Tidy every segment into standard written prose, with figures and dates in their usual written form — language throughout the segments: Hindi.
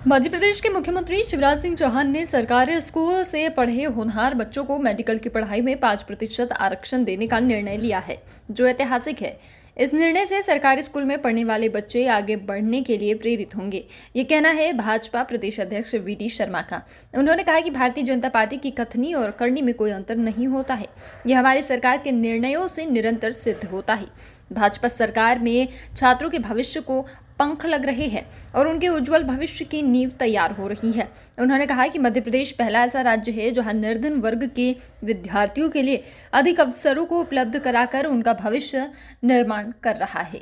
मध्य प्रदेश के मुख्यमंत्री शिवराज सिंह चौहान ने सरकारी स्कूल से पढ़े होनहार बच्चों को मेडिकल की पढ़ाई में 5% आरक्षण देने का निर्णय लिया है, जो ऐतिहासिक है। इस निर्णय से सरकारी स्कूल में पढ़ने वाले बच्चे आगे बढ़ने के लिए प्रेरित होंगे, ये कहना है भाजपा प्रदेश अध्यक्ष वी.डी. शर्मा का। उन्होंने कहा कि भारतीय जनता पार्टी की कथनी और करनी में कोई अंतर नहीं होता है, यह हमारी सरकार के निर्णयों से निरंतर सिद्ध होता है। भाजपा सरकार में छात्रों के भविष्य को पंख लग रहे हैं और उनके उज्जवल भविष्य की नींव तैयार हो रही है। उन्होंने कहा कि मध्य प्रदेश पहला ऐसा राज्य है जहां निर्धन वर्ग के विद्यार्थियों के लिए अधिक अवसरों को उपलब्ध कराकर उनका भविष्य निर्माण कर रहा है।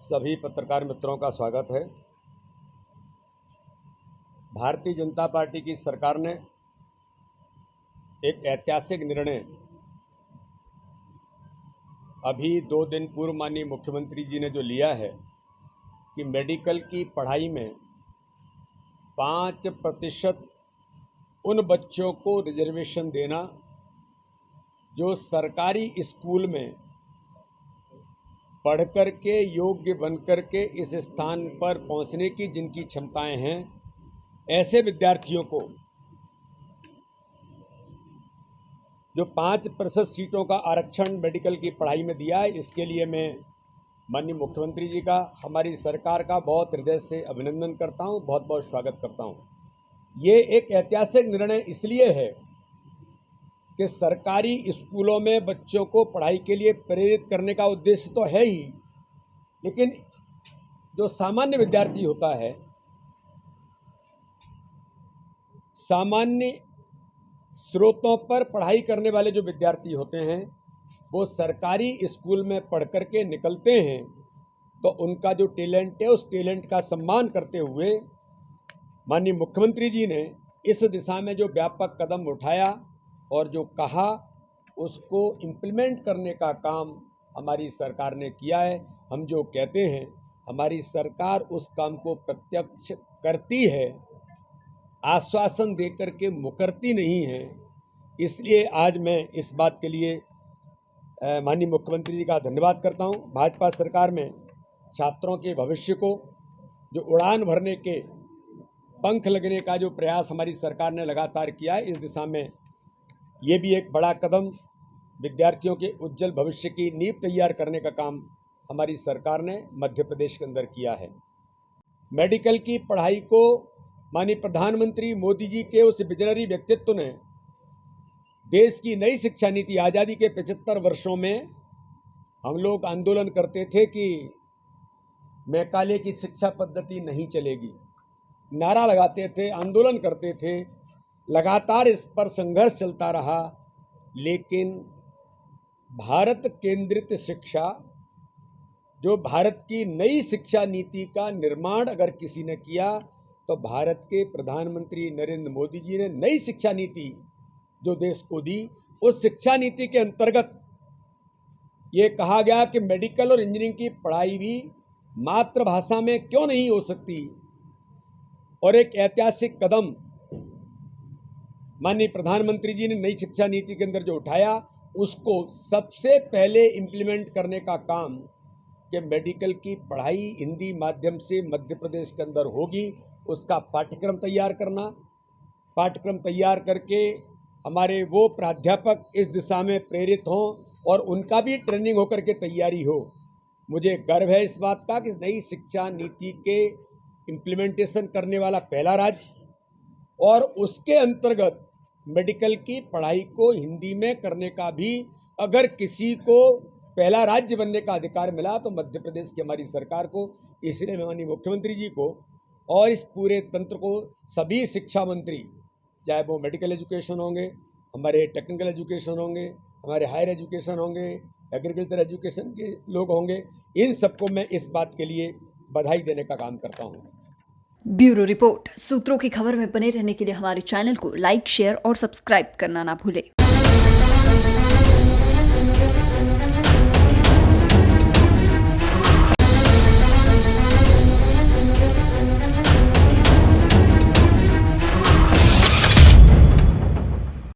सभी पत्रकार मित्रों का स्वागत है। भारतीय जनता पार्टी की सरकार ने एक ऐतिहासिक निर्णय अभी 2 दिन पूर्व माननीय मुख्यमंत्री जी ने जो लिया है कि मेडिकल की पढ़ाई में 5% उन बच्चों को रिजर्वेशन देना जो सरकारी स्कूल में पढ़ कर के योग्य बन कर के इस स्थान पर पहुंचने की जिनकी क्षमताएं हैं, ऐसे विद्यार्थियों को जो 5% सीटों का आरक्षण मेडिकल की पढ़ाई में दिया है, इसके लिए मैं माननीय मुख्यमंत्री जी का, हमारी सरकार का बहुत हृदय से अभिनंदन करता हूं, बहुत बहुत स्वागत करता हूं। ये एक ऐतिहासिक निर्णय इसलिए है कि सरकारी स्कूलों में बच्चों को पढ़ाई के लिए प्रेरित करने का उद्देश्य तो है ही, लेकिन जो सामान्य विद्यार्थी होता है, सामान्य स्रोतों पर पढ़ाई करने वाले जो विद्यार्थी होते हैं, वो सरकारी स्कूल में पढ़ कर के निकलते हैं तो उनका जो टैलेंट है, उस टैलेंट का सम्मान करते हुए माननीय मुख्यमंत्री जी ने इस दिशा में जो व्यापक कदम उठाया और जो कहा, उसको इम्प्लीमेंट करने का काम हमारी सरकार ने किया है। हम जो कहते हैं, हमारी सरकार उस काम को प्रत्यक्ष करती है, आश्वासन देकर के मुकरती नहीं है। इसलिए आज मैं इस बात के लिए माननीय मुख्यमंत्री जी का धन्यवाद करता हूं। भाजपा सरकार में छात्रों के भविष्य को जो उड़ान भरने के, पंख लगने का जो प्रयास हमारी सरकार ने लगातार किया है, इस दिशा में ये भी एक बड़ा कदम, विद्यार्थियों के उज्जवल भविष्य की नींव तैयार करने का काम हमारी सरकार ने मध्य प्रदेश के अंदर किया है। मेडिकल की पढ़ाई को माननीय प्रधानमंत्री मोदी जी के उस विजनरी व्यक्तित्व ने देश की नई शिक्षा नीति, आज़ादी के 75 वर्षों में हम लोग आंदोलन करते थे कि मैकाले की शिक्षा पद्धति नहीं चलेगी, नारा लगाते थे, आंदोलन करते थे, लगातार इस पर संघर्ष चलता रहा। लेकिन भारत केंद्रित शिक्षा, जो भारत की नई शिक्षा नीति का निर्माण अगर किसी ने किया तो भारत के प्रधानमंत्री नरेंद्र मोदी जी ने नई शिक्षा नीति जो देश को दी, उस शिक्षा नीति के अंतर्गत ये कहा गया कि मेडिकल और इंजीनियरिंग की पढ़ाई भी मातृभाषा में क्यों नहीं हो सकती। और एक ऐतिहासिक कदम माननीय प्रधानमंत्री जी ने नई शिक्षा नीति के अंदर जो उठाया, उसको सबसे पहले इम्प्लीमेंट करने का काम कि मेडिकल की पढ़ाई हिंदी माध्यम से मध्य प्रदेश के अंदर होगी, उसका पाठ्यक्रम तैयार करना, पाठ्यक्रम तैयार करके हमारे वो प्राध्यापक इस दिशा में प्रेरित हों और उनका भी ट्रेनिंग होकर के तैयारी हो। मुझे गर्व है इस बात का कि नई शिक्षा नीति के इम्प्लीमेंटेशन करने वाला पहला राज्य, और उसके अंतर्गत मेडिकल की पढ़ाई को हिंदी में करने का भी अगर किसी को पहला राज्य बनने का अधिकार मिला तो मध्य प्रदेश की हमारी सरकार को। इसलिए मैं माननीय मुख्यमंत्री जी को और इस पूरे तंत्र को, सभी शिक्षा मंत्री, चाहे वो मेडिकल एजुकेशन होंगे, हमारे टेक्निकल एजुकेशन होंगे, हमारे हायर एजुकेशन होंगे, एग्रीकल्चर एजुकेशन के लोग होंगे, इन सबको मैं इस बात के लिए बधाई देने का काम करता हूँ। Bureau report. सूत्रों की खबर में बने रहने के लिए हमारे चैनल को लाइक, शेयर और सब्सक्राइब करना ना भूलें।